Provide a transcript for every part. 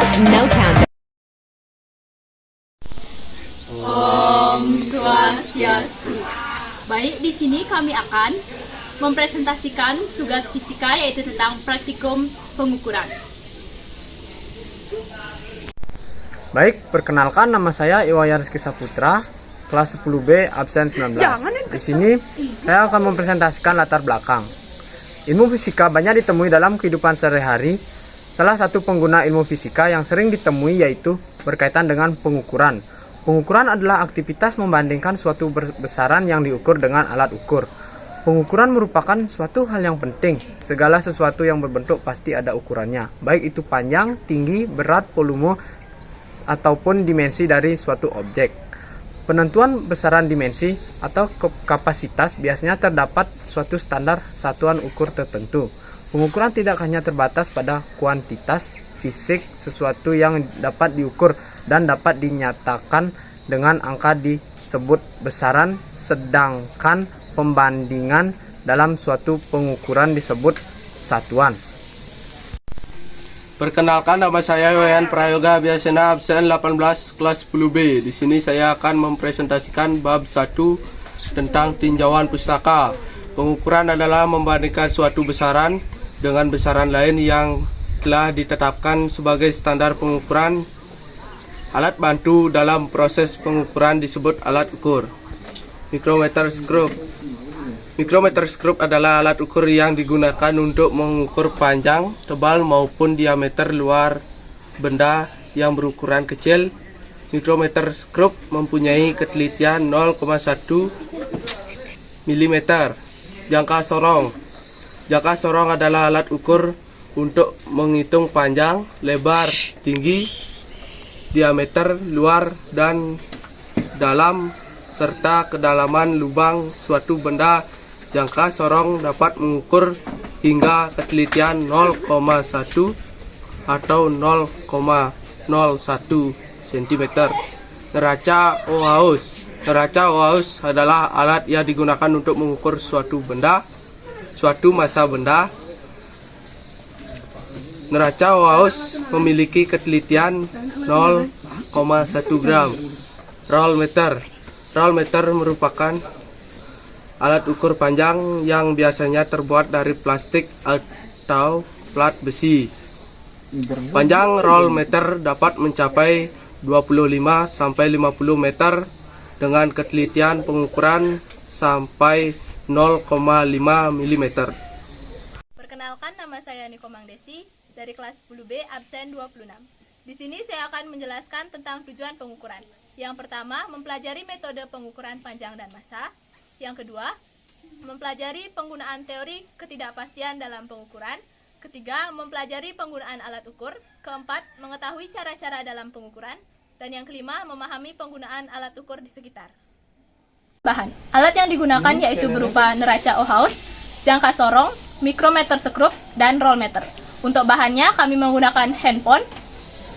No countdown. Om Swastiastu. Baik, di sini kami akan mempresentasikan tugas fisika yaitu tentang praktikum pengukuran. Baik, perkenalkan nama saya Iwayan Rizky Saputra, kelas 10B, absen 19. Di sini saya akan mempresentasikan latar belakang. Ilmu fisika banyak ditemui dalam kehidupan sehari-hari. Salah satu pengguna ilmu fisika yang sering ditemui yaitu berkaitan dengan pengukuran. Pengukuran adalah aktivitas membandingkan suatu besaran yang diukur dengan alat ukur. Pengukuran merupakan suatu hal yang penting. Segala sesuatu yang berbentuk pasti ada ukurannya, baik itu panjang, tinggi, berat, volume, ataupun dimensi dari suatu objek. Penentuan besaran dimensi atau kapasitas biasanya terdapat suatu standar satuan ukur tertentu. Pengukuran tidak hanya terbatas pada kuantitas fisik sesuatu yang dapat diukur dan dapat dinyatakan dengan angka disebut besaran, sedangkan pembandingan dalam suatu pengukuran disebut satuan. Perkenalkan, nama saya Wayan Prayoga Biasena, absen 18, kelas 10B. Di sini saya akan mempresentasikan bab 1 tentang tinjauan pustaka. Pengukuran adalah membandingkan suatu besaran dengan besaran lain yang telah ditetapkan sebagai standar pengukuran. Alat bantu dalam proses pengukuran disebut alat ukur. Mikrometer skrup. Mikrometer skrup adalah alat ukur yang digunakan untuk mengukur panjang, tebal maupun diameter luar benda yang berukuran kecil. Mikrometer skrup mempunyai ketelitian 0,1 mm. Jangka sorong. Jangka sorong adalah alat ukur untuk menghitung panjang, lebar, tinggi, diameter luar dan dalam serta kedalaman lubang suatu benda. Jangka sorong dapat mengukur hingga ketelitian 0,1 atau 0,01 cm. Neraca Oaus. Neraca Oaus adalah alat yang digunakan untuk mengukur suatu benda, suatu massa benda. Neraca Oaus memiliki ketelitian 0,1 gram. Rollmeter. Rollmeter merupakan alat ukur panjang yang biasanya terbuat dari plastik atau plat besi. Panjang roll meter dapat mencapai 25 sampai 50 meter dengan ketelitian pengukuran sampai 0,5 mm. Perkenalkan, nama saya Niko Mangdesi dari kelas 10B, absen 26. Di sini saya akan menjelaskan tentang tujuan pengukuran. Yang pertama, mempelajari metode pengukuran panjang dan massa. Yang kedua, mempelajari penggunaan teori ketidakpastian dalam pengukuran. Ketiga, mempelajari penggunaan alat ukur. Keempat, mengetahui cara-cara dalam pengukuran. Dan yang kelima, memahami penggunaan alat ukur di sekitar. Bahan. Alat yang digunakan yaitu berupa neraca Oaus, jangka sorong, mikrometer skrup, dan rollmeter. Untuk bahannya kami menggunakan handphone,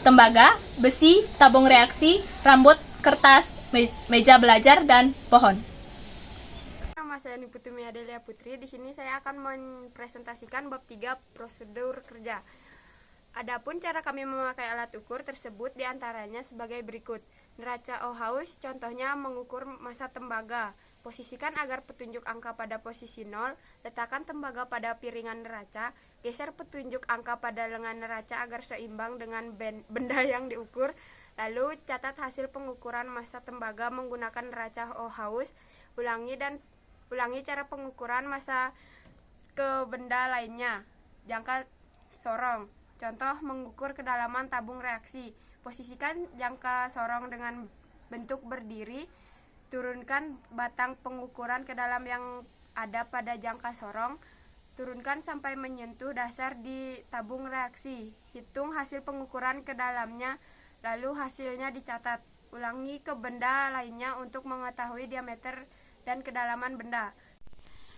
tembaga, besi, tabung reaksi, rambut, kertas, meja belajar, dan pohon. Nama saya Niputumi Adelia Putri. Di sini saya akan mempresentasikan bab 3 prosedur kerja. Adapun cara kami memakai alat ukur tersebut diantaranya sebagai berikut. Neraca Oaus, contohnya mengukur massa tembaga. Posisikan agar petunjuk angka pada posisi 0, letakkan tembaga pada piringan neraca, geser petunjuk angka pada lengan neraca agar seimbang dengan benda yang diukur, lalu catat hasil pengukuran massa tembaga menggunakan neraca Oaus, ulangi cara pengukuran massa ke benda lainnya. Jangka sorong, contoh mengukur kedalaman tabung reaksi. Posisikan jangka sorong dengan bentuk berdiri, turunkan batang pengukuran ke dalam yang ada pada jangka sorong, turunkan sampai menyentuh dasar di tabung reaksi. Hitung hasil pengukuran ke dalamnya, lalu hasilnya dicatat. Ulangi ke benda lainnya untuk mengetahui diameter dan kedalaman benda.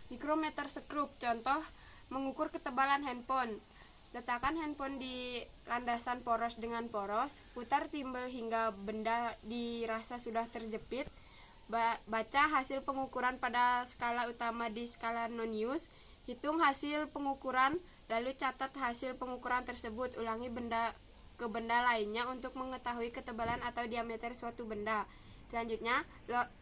Mikrometer skrup, contoh mengukur ketebalan handphone. Letakkan handphone di landasan poros dengan poros, putar timbel hingga benda dirasa sudah terjepit. Baca hasil pengukuran pada skala utama di skala Nonius. Hitung hasil pengukuran, lalu catat hasil pengukuran tersebut. Ulangi benda ke benda lainnya untuk mengetahui ketebalan atau diameter suatu benda. Selanjutnya,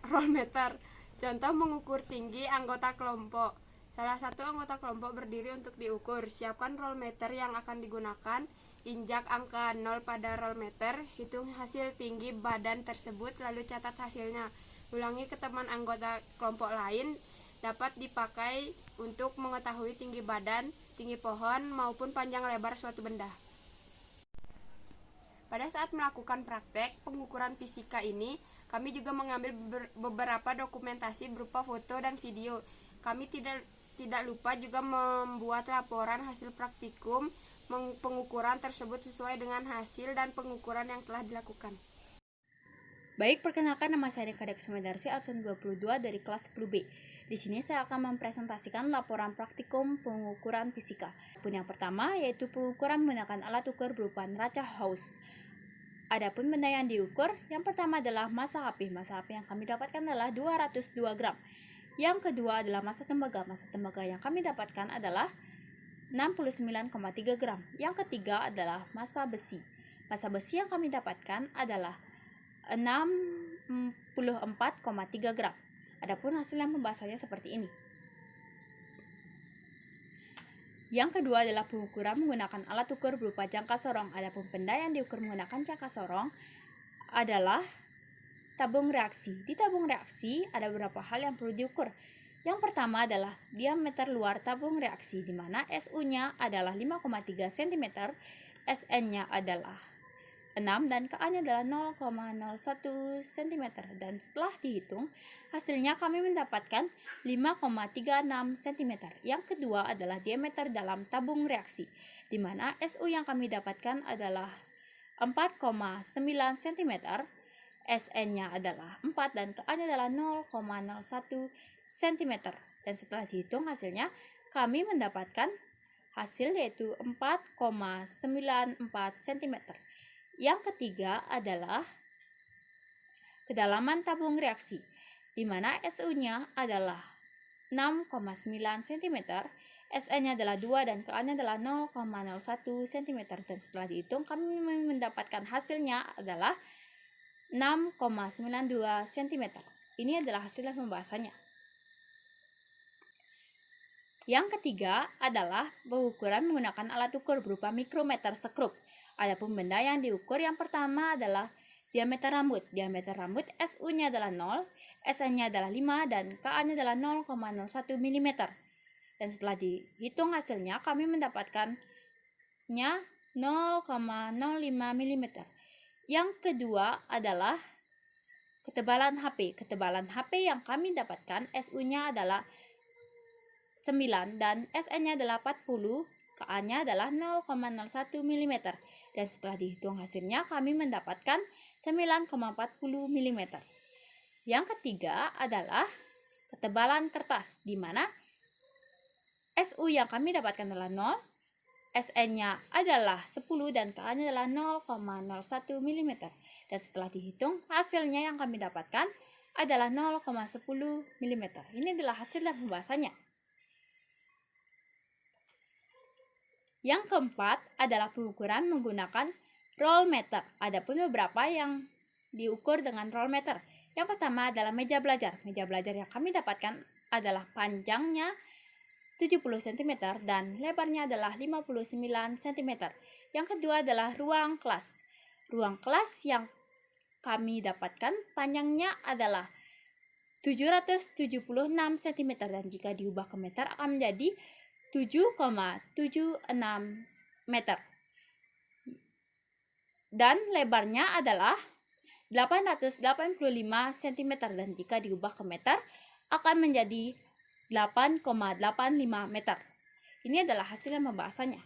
roll meter. Contoh mengukur tinggi anggota kelompok. Salah satu anggota kelompok berdiri untuk diukur. Siapkan roll meter yang akan digunakan. Injak angka 0 pada roll meter. Hitung hasil tinggi badan tersebut lalu catat hasilnya. Ulangi ke teman anggota kelompok lain. Dapat dipakai untuk mengetahui tinggi badan, tinggi pohon, maupun panjang lebar suatu benda. Pada saat melakukan praktek pengukuran fisika ini, kami juga mengambil beberapa dokumentasi berupa foto dan video. Kami tidak lupa juga membuat laporan hasil praktikum pengukuran tersebut sesuai dengan hasil dan pengukuran yang telah dilakukan. Baik, perkenalkan nama saya Kadek Sumedarsi absen 22 dari kelas 10B. Di sini saya akan mempresentasikan laporan praktikum pengukuran fisika. Yang pertama yaitu pengukuran menggunakan alat ukur berupa neraca Gauss. Adapun benda yang diukur, yang pertama adalah massa api. Massa api yang kami dapatkan adalah 202 gram. Yang kedua adalah massa tembaga. Massa tembaga yang kami dapatkan adalah 69,3 gram. Yang ketiga adalah massa besi. Massa besi yang kami dapatkan adalah 64,3 gram. Adapun hasil yang pembahasannya seperti ini. Yang kedua adalah pengukuran menggunakan alat ukur berupa jangka sorong. Adapun benda yang diukur menggunakan jangka sorong adalah tabung reaksi. Di tabung reaksi ada beberapa hal yang perlu diukur. Yang pertama adalah diameter luar tabung reaksi, di mana SU-nya adalah 5,3 cm, SN-nya adalah 6 dan Ka-nya adalah 0,01 cm. Dan setelah dihitung, hasilnya kami mendapatkan 5,36 cm. Yang kedua adalah diameter dalam tabung reaksi, di mana SU yang kami dapatkan adalah 4,9 cm, SN-nya adalah 4 dan Ka-nya adalah 0,01 cm. Dan setelah dihitung hasilnya, kami mendapatkan hasil yaitu 4,94 cm. Yang ketiga adalah kedalaman tabung reaksi, di mana SU-nya adalah 6,9 cm, SN-nya adalah 2 dan Ka-nya adalah 0,01 cm. Dan setelah dihitung kami mendapatkan hasilnya adalah 6,92 cm. Ini adalah hasil pembahasannya. Yang ketiga adalah pengukuran menggunakan alat ukur berupa mikrometer sekrup. Adapun benda yang diukur yang pertama adalah diameter rambut. Diameter rambut SU-nya adalah 0, SN-nya adalah 5 dan Ka-nya adalah 0,01 mm. Dan setelah dihitung hasilnya kami mendapatkannya 0,05 mm. Yang kedua adalah ketebalan HP. Ketebalan HP yang kami dapatkan SU-nya adalah 9 dan SN-nya adalah 40, Ka-nya adalah 0,01 mm. Dan setelah dihitung hasilnya kami mendapatkan 9,40 mm. Yang ketiga adalah ketebalan kertas, di mana SU yang kami dapatkan adalah 0, SN-nya adalah 10 dan Ka-nya adalah 0,01 mm. Dan setelah dihitung hasilnya yang kami dapatkan adalah 0,10 mm. Ini adalah hasil dan pembahasannya. Yang keempat adalah pengukuran menggunakan roll meter. Adapun beberapa yang diukur dengan roll meter. Yang pertama adalah meja belajar. Meja belajar yang kami dapatkan adalah panjangnya 70 cm dan lebarnya adalah 59 cm. Yang kedua adalah ruang kelas. Ruang kelas yang kami dapatkan panjangnya adalah 776 cm dan jika diubah ke meter akan menjadi 7,76 meter. Dan lebarnya adalah 885 cm dan jika diubah ke meter akan menjadi 8,85 meter. Ini adalah hasil pembahasannya.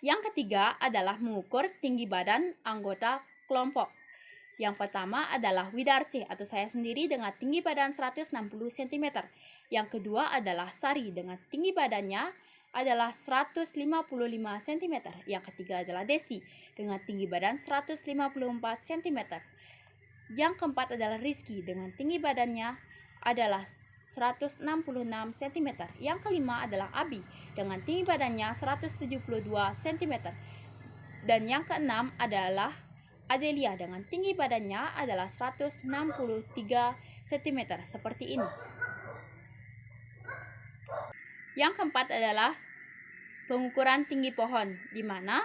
Yang ketiga adalah mengukur tinggi badan anggota kelompok. Yang pertama adalah Widarsi atau saya sendiri dengan tinggi badan 160 cm. Yang kedua adalah Sari dengan tinggi badannya adalah 155 cm. Yang ketiga adalah Desi dengan tinggi badan 154 cm. Yang keempat adalah Rizky dengan tinggi badannya adalah 166 cm. Yang kelima adalah Abi dengan tinggi badannya 172 cm. Dan yang keenam adalah Adelia dengan tinggi badannya adalah 163 cm seperti ini. Yang keempat adalah pengukuran tinggi pohon, di mana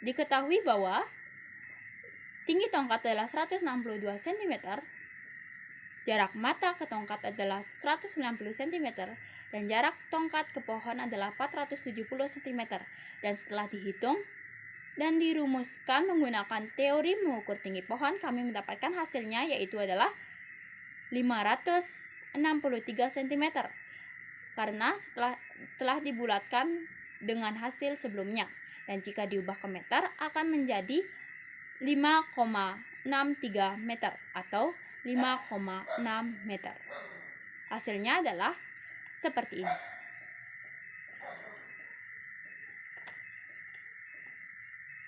diketahui bahwa tinggi tongkat adalah 162 cm, jarak mata ke tongkat adalah 190 cm, dan jarak tongkat ke pohon adalah 470 cm. Dan setelah dihitung dan dirumuskan menggunakan teori mengukur tinggi pohon, kami mendapatkan hasilnya yaitu adalah 563 cm. Karena telah dibulatkan dengan hasil sebelumnya. Dan jika diubah ke meter akan menjadi 5,63 meter atau 5,6 meter. Hasilnya adalah seperti ini.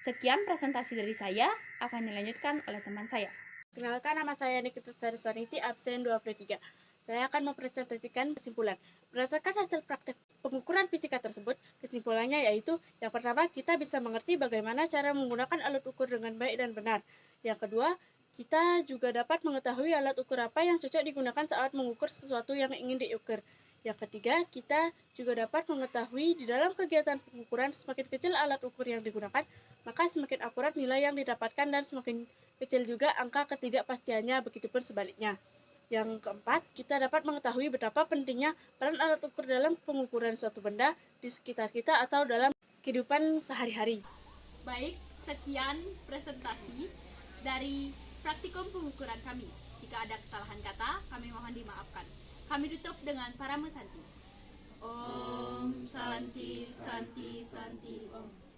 Sekian presentasi dari saya, akan dilanjutkan oleh teman saya. Kenalkan, nama saya Nikita Sariswaniti, absen 23. Saya akan mempresentasikan kesimpulan. Berdasarkan hasil praktek pengukuran fisika tersebut, kesimpulannya yaitu yang pertama, kita bisa mengerti bagaimana cara menggunakan alat ukur dengan baik dan benar. Yang kedua, kita juga dapat mengetahui alat ukur apa yang cocok digunakan saat mengukur sesuatu yang ingin diukur. Yang ketiga, kita juga dapat mengetahui di dalam kegiatan pengukuran semakin kecil alat ukur yang digunakan, maka semakin akurat nilai yang didapatkan dan semakin kecil juga angka ketidakpastiannya, begitupun sebaliknya. Yang keempat, kita dapat mengetahui betapa pentingnya peran alat ukur dalam pengukuran suatu benda di sekitar kita atau dalam kehidupan sehari-hari. Baik, sekian presentasi dari praktikum pengukuran kami. Jika ada kesalahan kata, kami mohon dimaafkan. Kami tutup dengan Paramu Santi. Om Santi Santi Santi Om.